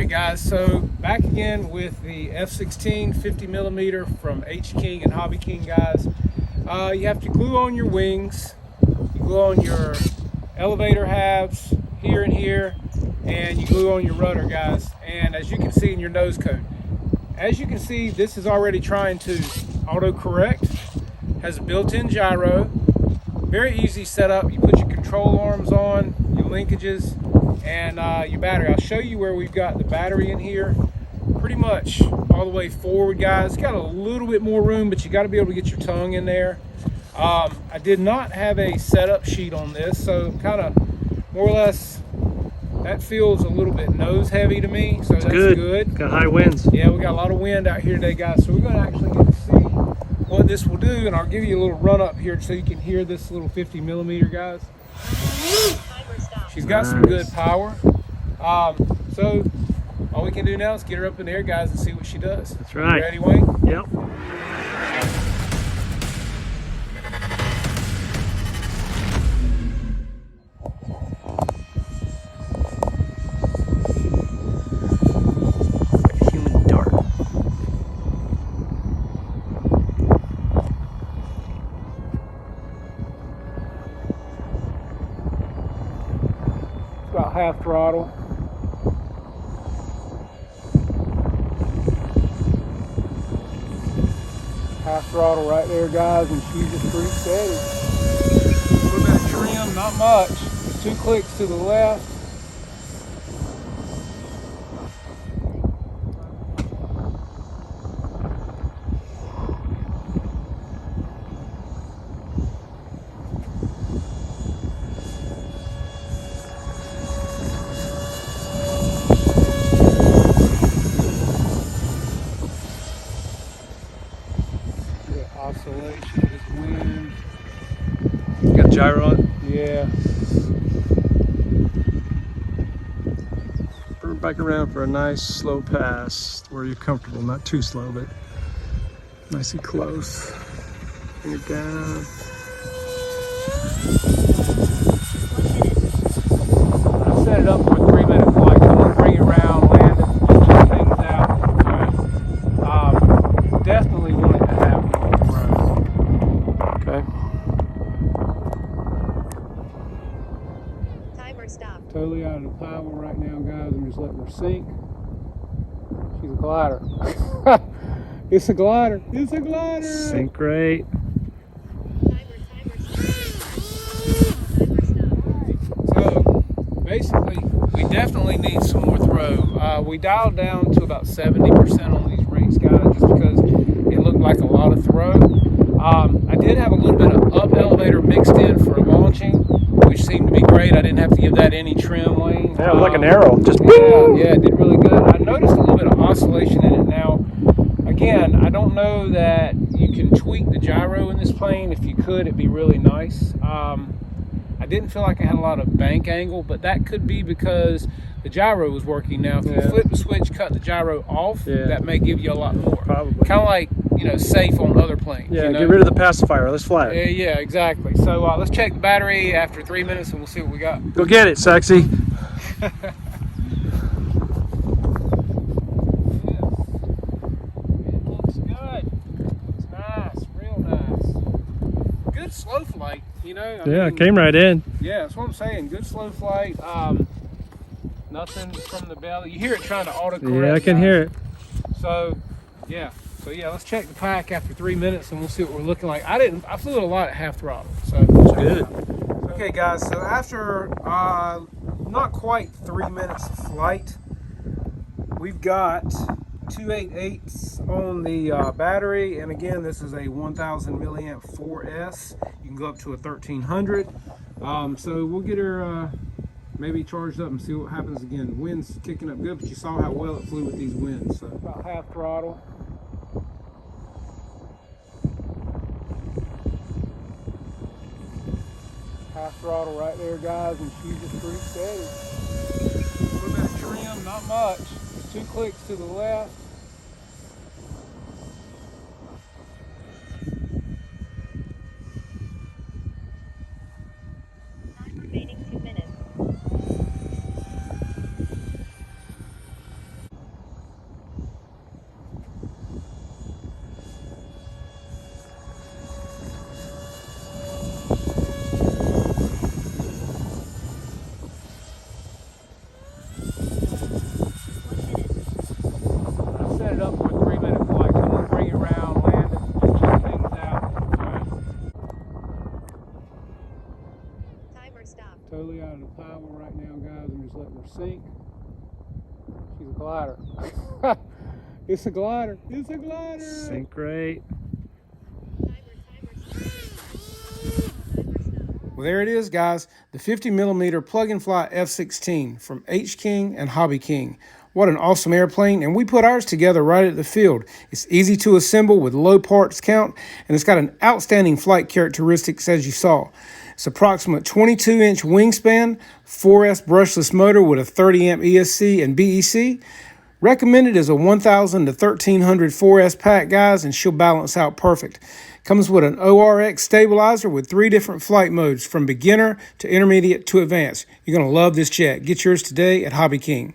Alright guys, so back again with the F-16 50mm from HKing and HobbyKing guys. You have to glue on your wings, you glue on your elevator halves here and here, and you glue on your rudder guys. And as you can see in your nose cone, as you can see, this is already trying to auto-correct, has a built-in gyro, very easy setup. You put your control arms on, your linkages, and your battery. I'll show you where we've got the battery in here, pretty much all the way forward guys. It's got a little bit more room, but you got to be able to get your tongue in there. I did not have a setup sheet on this, so kind of more or less that feels a little bit nose heavy to me, so that's good. Got high winds. Yeah, we got a lot of wind out here today guys, so we're going to actually get to see what this will do, and I'll give you a little run up here so you can hear this little 50mm guys. She's got some good power. So all we can do now is get her up in the air guys and see what she does. That's right. You ready, Wayne? Yep. Human dart. About half throttle. Half throttle right there guys, and she's just pretty steady. A little bit of trim, not much. 2 clicks to the left. Oscillation, this wind. Got gyro-on. Yeah. Bring it back around for a nice slow pass where you're comfortable, not too slow, but nice and close. Bring it down. I set it up for a 3-minute flight. I'm going to bring it around, land it, check things out. Definitely want it to have more throw. Okay. Timer stop. Totally out of the power right now, guys. I'm just letting her sink. She's a glider. It's a glider. It's a glider. Sink rate. So basically, we definitely need some more throw. We dialed down to about 70% on these rigs, guys, just because it looked like a lot of throw. I did have a little bit of up elevator mixed in for launching, which seemed to be great. I didn't have to give that any trim lane. Yeah, it was like an arrow. Just yeah, it did really good. I noticed a little bit of oscillation in it now. Again, I don't know that you can tweak the gyro in this plane. If you could, it'd be really nice. I didn't feel like I had a lot of bank angle, but that could be because the gyro was working. Now, if you flip the switch, cut the gyro off, that may give you a lot more. Probably. Kind of like, you know, safe on other planes. Yeah, you know? get rid of the pacifier. Let's fly it. Yeah, exactly. So let's check the battery after 3 minutes and we'll see what we got. Go get it, sexy. Good slow flight, you know. I mean, came right in. Yeah, that's what I'm saying. Good slow flight. Nothing from the belly. You hear it trying to autocorrect. Yeah, I can hear it. So, yeah. Let's check the pack after 3 minutes and we'll see what we're looking like. I flew it a lot at half throttle. So Good. Okay, guys. So after not quite 3 minutes of flight, we've got 288s on the battery, and again, this is a 1000 milliamp 4S. You can go up to a 1300. So we'll get her maybe charged up and see what happens again. Wind's kicking up good, but you saw how well it flew with these winds. So about half throttle. Half throttle right there, guys, and she's just pretty steady. A little bit of trim, not much. 2 clicks to the left. Time remaining 2 minutes. sink. She's a glider. It's a glider. It's a glider. Sink rate. Well, there it is, guys. The 50 millimeter plug and fly F-16 from HobbyKing and HobbyKing. What an awesome airplane, and we put ours together right at the field. It's easy to assemble with low parts count, and it's got an outstanding flight characteristics as you saw. It's approximate 22-inch wingspan, 4S brushless motor with a 30 amp ESC and BEC. Recommended as a 1,000 to 1,300 4S pack, guys, and she'll balance out perfect. Comes with an ORX stabilizer with 3 different flight modes, from beginner to intermediate to advanced. You're going to love this jet. Get yours today at HobbyKing.